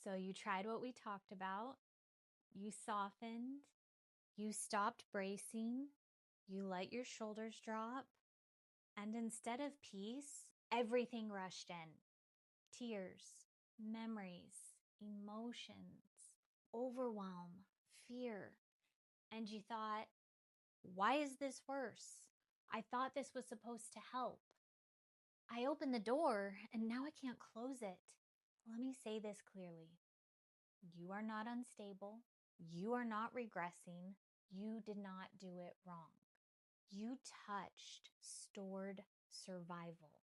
So you tried what we talked about, you softened, you stopped bracing, you let your shoulders drop, and instead of peace, everything rushed in. Tears, memories, emotions, overwhelm, fear. And you thought, why is this worse? I thought this was supposed to help. I opened the door and now I can't close it. Let me say this clearly. You are not unstable. You are not regressing. You did not do it wrong. You touched stored survival,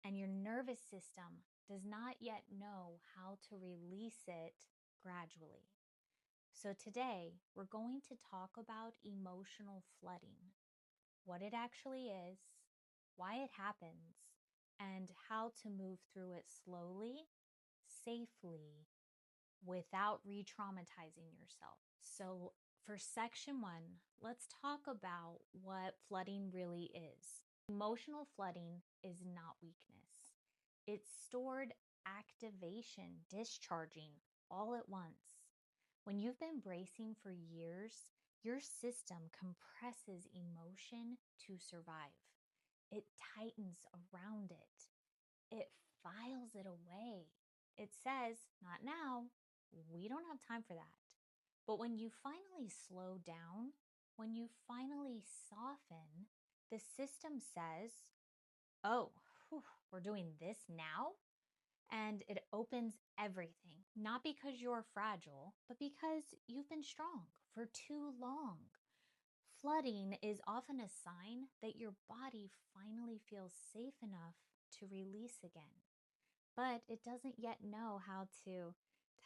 and your nervous system does not yet know how to release it gradually. So today, we're going to talk about emotional flooding, what it actually is, why it happens, and how to move through it slowly, safely, without re-traumatizing yourself. So for section 1, let's talk about what flooding really is. Emotional flooding is not weakness. It's stored activation, discharging all at once. When you've been bracing for years, your system compresses emotion to survive. It tightens around it. It files it away. It says, not now. We don't have time for that. But when you finally slow down, when you finally soften, the system says, oh, we're doing this now? And it opens everything, not because you're fragile, but because you've been strong for too long. Flooding is often a sign that your body finally feels safe enough to release again, but it doesn't yet know how to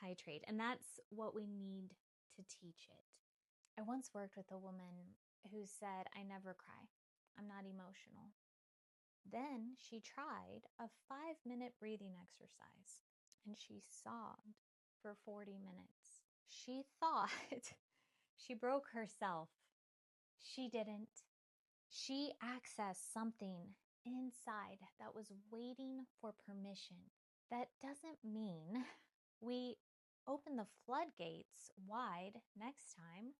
titrate. And that's what we need to teach it. I once worked with a woman who said, I never cry. I'm not emotional. Then she tried a 5-minute breathing exercise and she sobbed for 40 minutes. She thought she broke herself. She didn't. She accessed something inside that was waiting for permission. That doesn't mean we open the floodgates wide next time.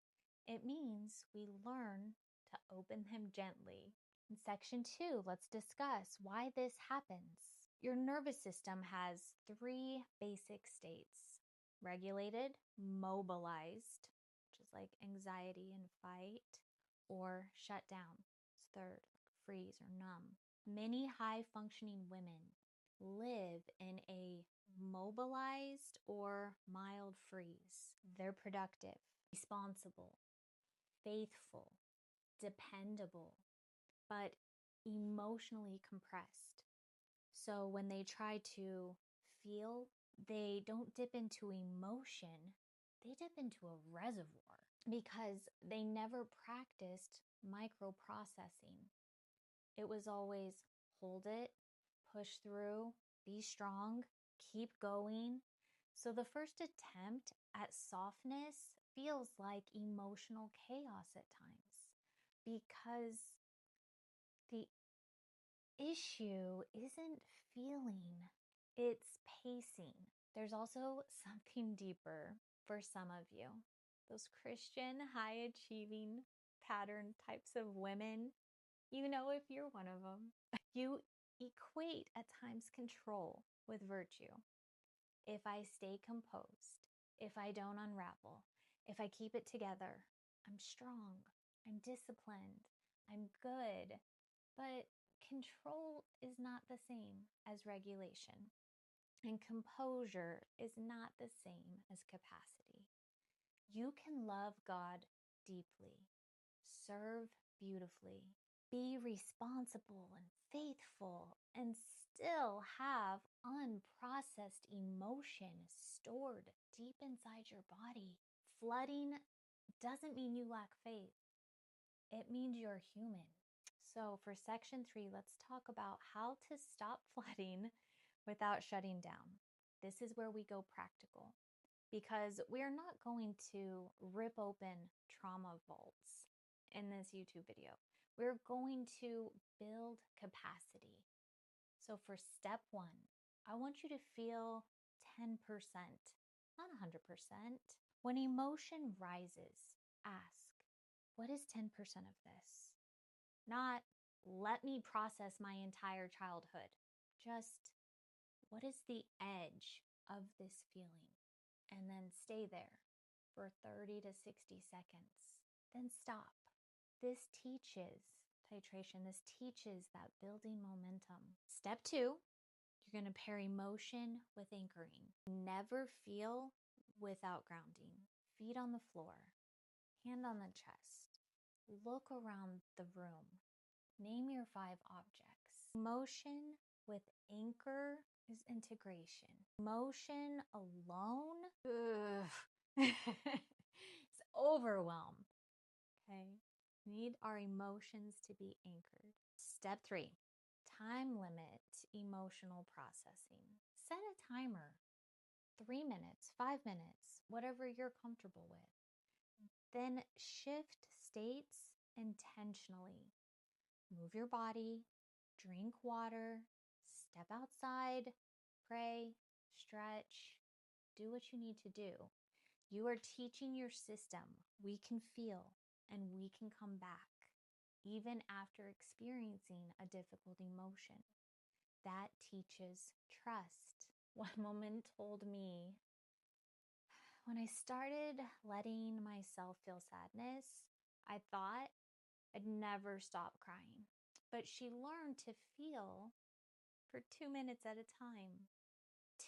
It means we learn to open them gently. In section 2, let's discuss why this happens. Your nervous system has 3 basic states: regulated, mobilized, which is like anxiety and fight, or shut down. It's third, like freeze or numb. Many high functioning women live in a mobilized or mild freeze. They're productive, responsible, faithful, dependable, but emotionally compressed. So when they try to feel, they don't dip into emotion, they dip into a reservoir because they never practiced microprocessing. It was always hold it, push through, be strong, keep going. So the first attempt at softness feels like emotional chaos at times because the issue isn't feeling, it's pacing. There's also something deeper for some of you. Those Christian, high achieving pattern types of women, you know, if you're one of them, you equate at times control with virtue. If I stay composed, if I don't unravel, if I keep it together, I'm strong, I'm disciplined, I'm good. But control is not the same as regulation, and composure is not the same as capacity. You can love God deeply, serve beautifully, be responsible and faithful, and still have unprocessed emotion stored deep inside your body. Flooding doesn't mean you lack faith, it means you're human. So, for section 3, let's talk about how to stop flooding without shutting down. This is where we go practical because we are not going to rip open trauma vaults in this YouTube video. We're going to build capacity. So for step 1, I want you to feel 10% not 100%. When emotion rises, ask, what is 10% of this? Not, let me process my entire childhood. Just, what is the edge of this feeling? And then stay there for 30 to 60 seconds. Then stop. This teaches titration. This teaches that building momentum. Step 2, you're going to pair emotion with anchoring. Never feel without grounding. Feet on the floor, hand on the chest. Look around the room. Name your 5 objects. Emotion with anchor is integration. Emotion alone, it's overwhelm. Okay? We need our emotions to be anchored. Step 3, time limit emotional processing. Set a timer. 3 minutes, 5 minutes, whatever you're comfortable with. Then shift states intentionally. Move your body, drink water, step outside, pray, stretch, do what you need to do. You are teaching your system we can feel and we can come back even after experiencing a difficult emotion. That teaches trust. One woman told me, when I started letting myself feel sadness, I thought I'd never stop crying. But she learned to feel for 2 minutes at a time.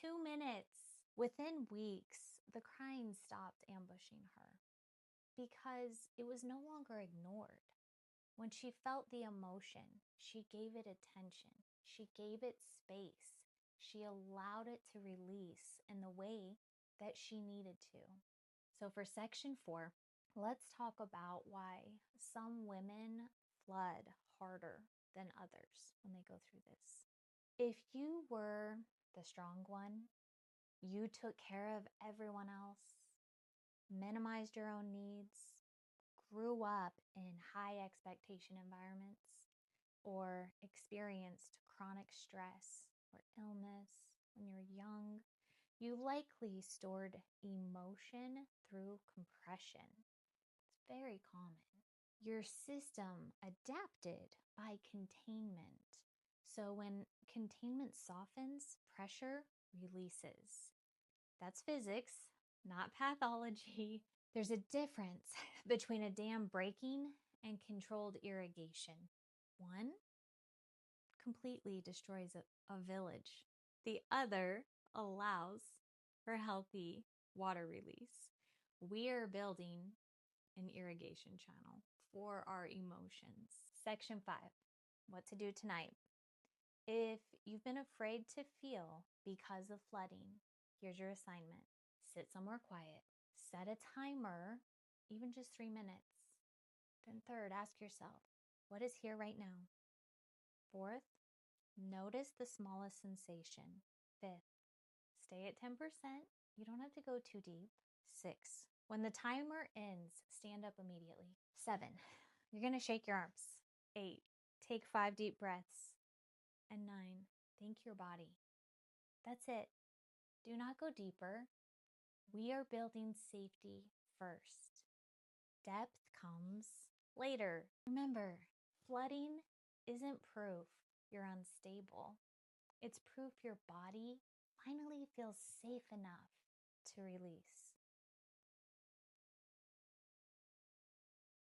2 minutes. Within weeks, the crying stopped ambushing her because it was no longer ignored. When she felt the emotion, she gave it attention. She gave it space. She allowed it to release in the way that she needed to. So for section 4, let's talk about why some women flood harder than others when they go through this. If you were the strong one, you took care of everyone else, minimized your own needs, grew up in high expectation environments, or experienced chronic stress or illness when you're young, you likely stored emotion through compression. It's very common. Your system adapted by containment. So when containment softens, pressure releases. That's physics, not pathology. There's a difference between a dam breaking and controlled irrigation. One completely destroys a village. The other allows for healthy water release. We are building an irrigation channel for our emotions. Section 5, what to do tonight. If you've been afraid to feel because of flooding, here's your assignment. Sit somewhere quiet. Set a timer, even just 3 minutes. Then third, ask yourself, what is here right now? Fourth, notice the smallest sensation. Fifth, stay at 10%. You don't have to go too deep. 6, when the timer ends, stand up immediately. 7, you're going to shake your arms. 8, take 5 deep breaths. And 9, thank your body. That's it. Do not go deeper. We are building safety first. Depth comes later. Remember, flooding isn't proof you're unstable. It's proof your body finally feels safe enough to release.